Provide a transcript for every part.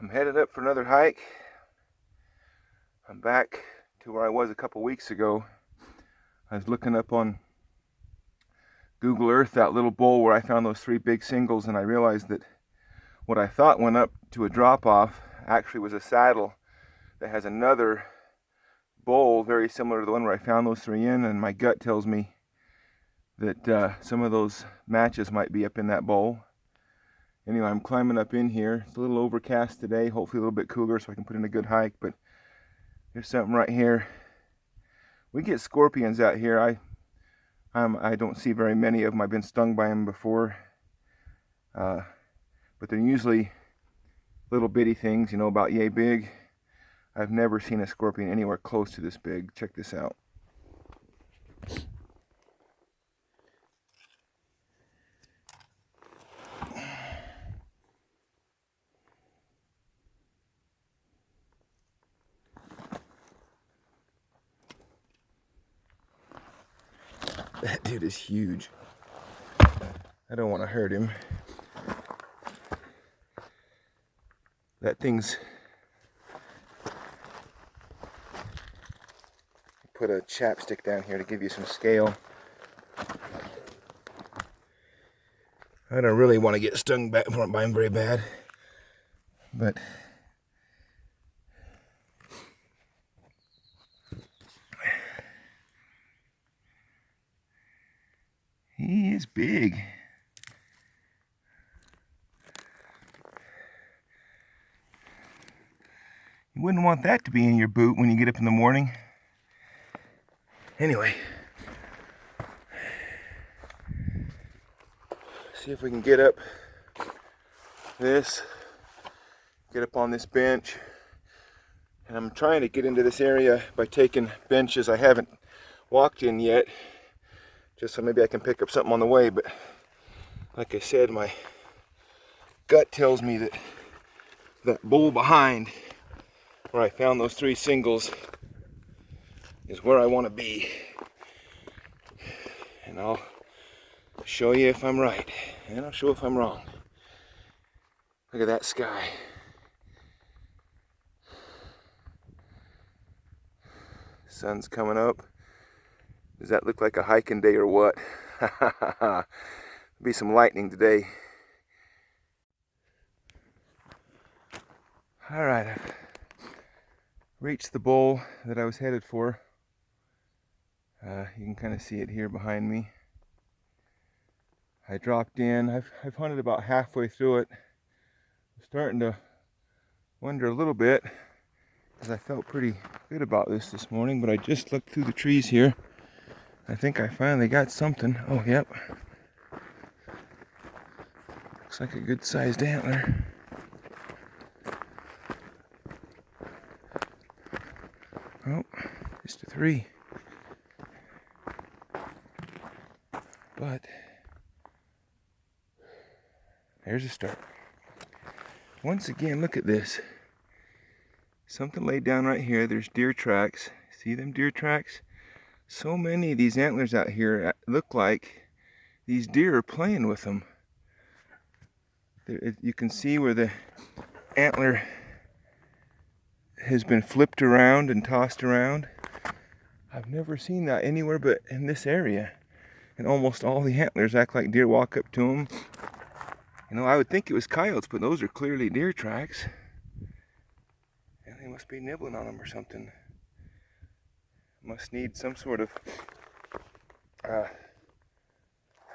I'm headed up for another hike. I'm back to where I was a couple weeks ago. I was looking up on Google Earth that little bowl where I found those 3 big singles, and I realized that what I thought went up to a drop-off actually was a saddle that has another bowl very similar to the one where I found those 3 in, and my gut tells me that some of those matches might be up in that bowl. Anyway, I'm climbing up in here. It's a little overcast today, hopefully a little bit cooler so I can put in a good hike, but there's something right here. We get scorpions out here. I don't see very many of them. I've been stung by them before, but they're usually little bitty things, about yay big. I've never seen a scorpion anywhere close to this big. Check this out. That dude is huge. I don't want to hurt him. That thing's... Put a chapstick down here to give you some scale. I don't really want to get stung by him very bad, but he is big. You wouldn't want that to be in your boot when you get up in the morning. Anyway, see if we can get up on this bench. And I'm trying to get into this area by taking benches I haven't walked in yet, just so maybe I can pick up something on the way. But like I said, my gut tells me that that bowl behind where I found those 3 singles is where I want to be. And I'll show you if I'm right, and I'll show if I'm wrong. Look at that sky. Sun's coming up. Does that look like a hiking day or what? Be some lightning today. All right, I've reached the bowl that I was headed for. You can kind of see it here behind me. I dropped in. I've hunted about halfway through it. I'm starting to wonder a little bit, because I felt pretty good about this morning, but I just looked through the trees here. I think I finally got something. Oh, yep. Looks like a good sized antler. Oh, just a 3. But there's a start. Once again, look at this. Something laid down right here. There's deer tracks. See them deer tracks? So many of these antlers out here look like these deer are playing with them. You can see where the antler has been flipped around and tossed around. I've never seen that anywhere but in this area. And almost all the antlers act like deer walk up to them. I would think it was coyotes, but those are clearly deer tracks. And they must be nibbling on them or something. Must need some sort of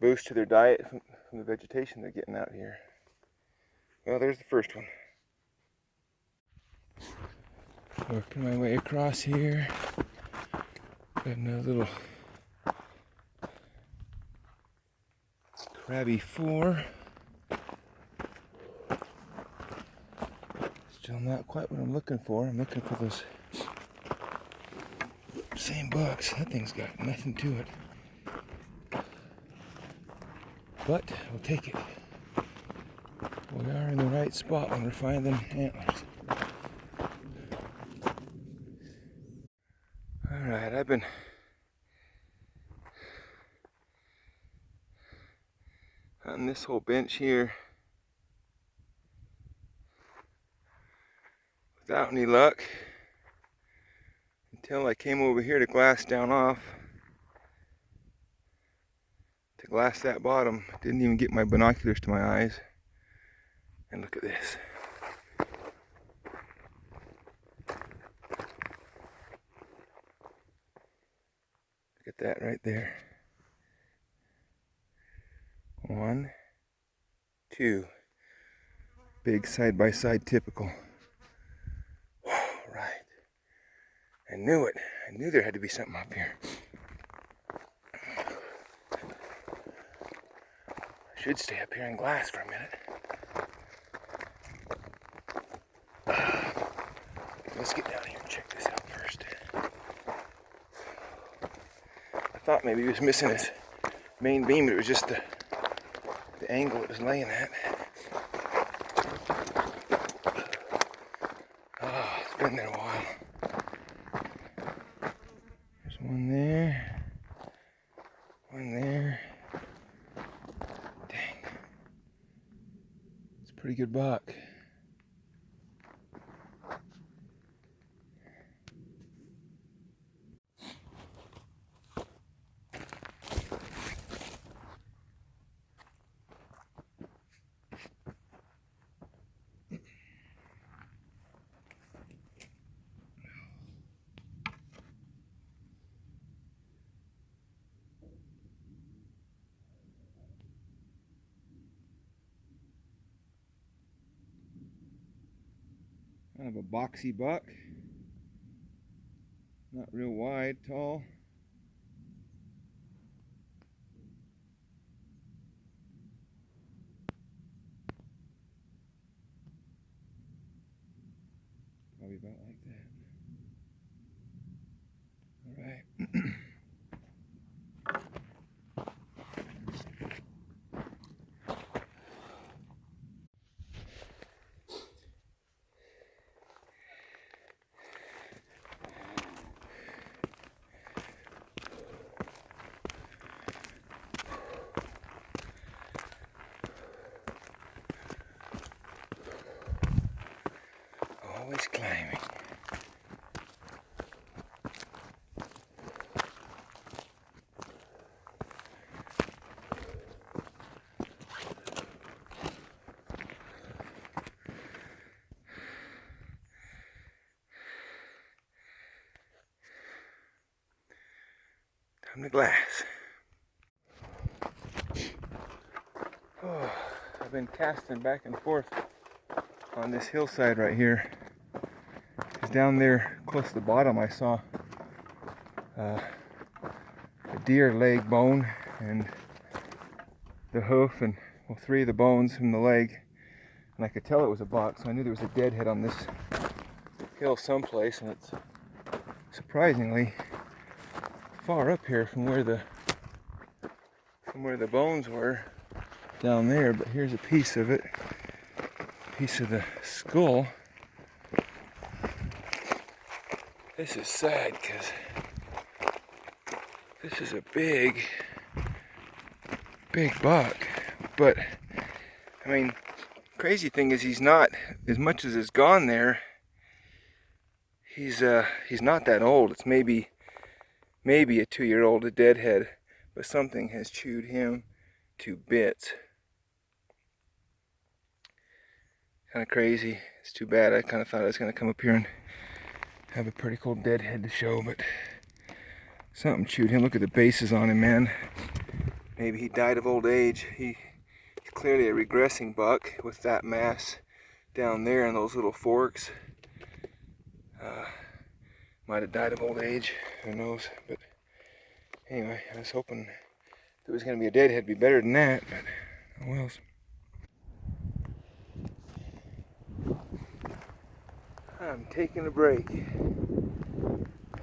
boost to their diet from the vegetation they're getting out here. Well, there's the first one. Working my way across here. Got another little crabby 4. Still not quite what I'm looking for. I'm looking for those same bucks. That thing's got nothing to it. But we'll take it. We are in the right spot when we're finding antlers. Alright, I've been on this whole bench here without any luck until I came over here to glass down off. To glass that bottom. Didn't even get my binoculars to my eyes. And look at this. Look at that right there. 1, 2. Big side-by-side typical. Right. I knew it. I knew there had to be something up here. I should stay up here and glass for a minute. Let's get down here and check this out first. I thought maybe he was missing his main beam, but it was just the angle it was laying at. Oh, it's been there a while. There's one there. One there. Dang. It's a pretty good buck. Kind of a boxy buck. Not real wide, tall. Probably about like that. All right. Always climbing. Time to glass. Oh, I've been casting back and forth on this hillside right here. Down there close to the bottom I saw a deer leg bone and the hoof and, well, 3 of the bones from the leg, and I could tell it was a buck, so I knew there was a deadhead on this hill someplace, and it's surprisingly far up here from where the bones were down there. But here's a piece of it, piece of the skull. This is sad because this is a big buck. But I mean, crazy thing is he's not, as much as is gone there, he's not that old. It's maybe a 2-year-old, a deadhead, but something has chewed him to bits. Kind of crazy. It's too bad. I kind of thought I was going to come up here and have a pretty cool deadhead to show, but something chewed him. Look at the bases on him, man. Maybe he died of old age. He's clearly a regressing buck with that mass down there and those little forks. Might have died of old age, who knows. But anyway, I was hoping if it was going to be a deadhead, it'd be better than that, but oh well. I'm taking a break. I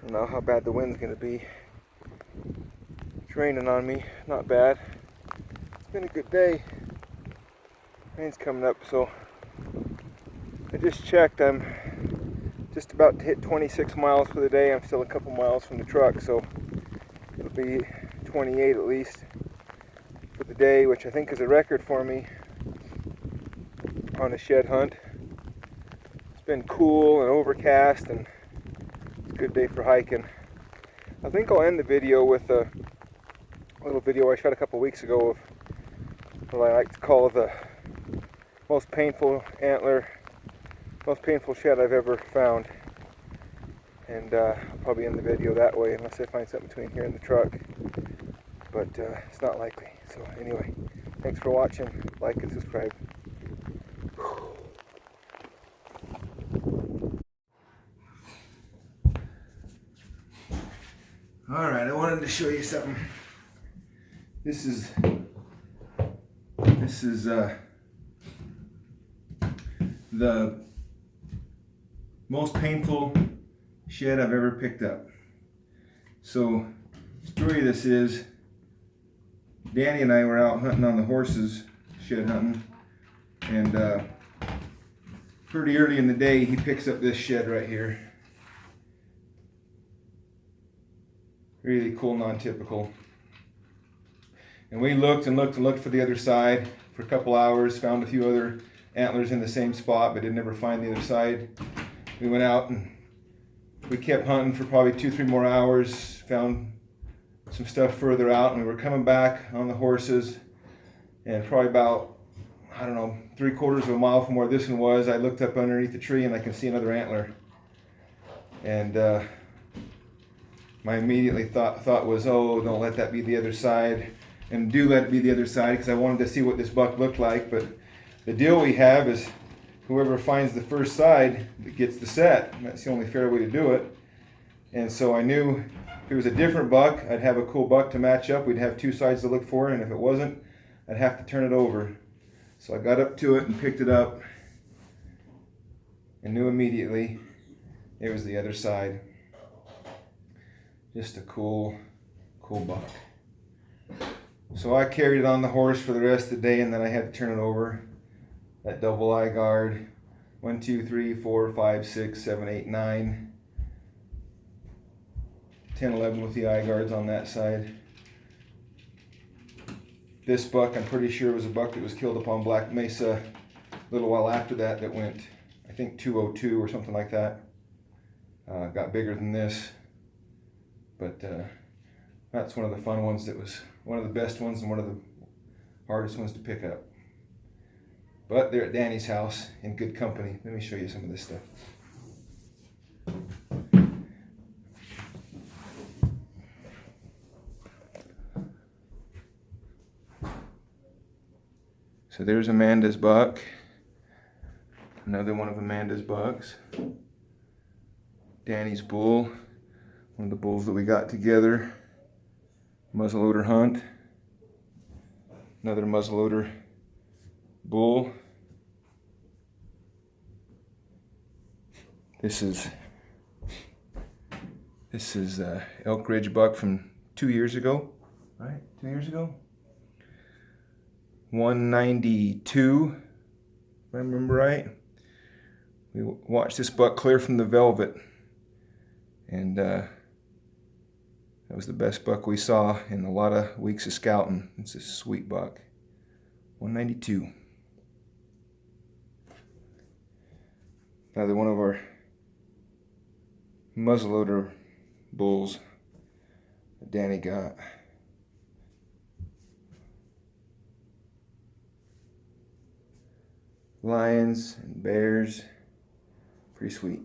don't know how bad the wind's going to be. It's raining on me, not bad. It's been a good day. Rain's coming up, so I just checked. I'm just about to hit 26 miles for the day. I'm still a couple miles from the truck, so it'll be 28 at least for the day, which I think is a record for me on a shed hunt. been cool and overcast, and it's a good day for hiking. I think I'll end the video with a little video I shot a couple weeks ago of what I like to call the most painful shed I've ever found. And I'll probably end the video that way unless I find something between here and the truck. But it's not likely. So anyway, thanks for watching. Like and subscribe. Alright, I wanted to show you something. This is the most painful shed I've ever picked up. So, the story of this is, Danny and I were out hunting on the horses, shed hunting, and pretty early in the day he picks up this shed right here. Really cool, non-typical. And we looked and looked and looked for the other side for a couple hours, found a few other antlers in the same spot, but did never find the other side. We went out and we kept hunting for probably 2-3 more hours, found some stuff further out, and we were coming back on the horses, and probably about, I don't know, 3/4 of a mile from where this one was, I looked up underneath the tree and I can see another antler. And my immediately thought was, oh, don't let that be the other side. And do let it be the other side, because I wanted to see what this buck looked like. But the deal we have is whoever finds the first side gets the set. That's the only fair way to do it. And so I knew if it was a different buck, I'd have a cool buck to match up. We'd have 2 sides to look for, and if it wasn't, I'd have to turn it over. So I got up to it and picked it up and knew immediately it was the other side. Just a cool buck. So I carried it on the horse for the rest of the day, and then I had to turn it over. That double eye guard, 1, 2, 3, 4, 5, 6, 7, 8, 9, 10, 11 with the eye guards on that side. This buck, I'm pretty sure, was a buck that was killed upon Black Mesa a little while after that went, I think, 202 or something like that. Got bigger than this, but that's one of the fun ones. That was one of the best ones and one of the hardest ones to pick up. But they're at Danny's house in good company. Let me show you some of this stuff. So there's Amanda's buck. Another one of Amanda's bucks. Danny's bull. One of the bulls that we got together. Muzzleloader hunt. Another muzzleloader bull. This is Elk Ridge buck from 2 years ago, right? 2 years ago. 192, if I remember right. We watched this buck clear from the velvet, and that was the best buck we saw in a lot of weeks of scouting. It's a sweet buck. 192. Another one of our muzzleloader bulls that Danny got. Lions and bears. Pretty sweet.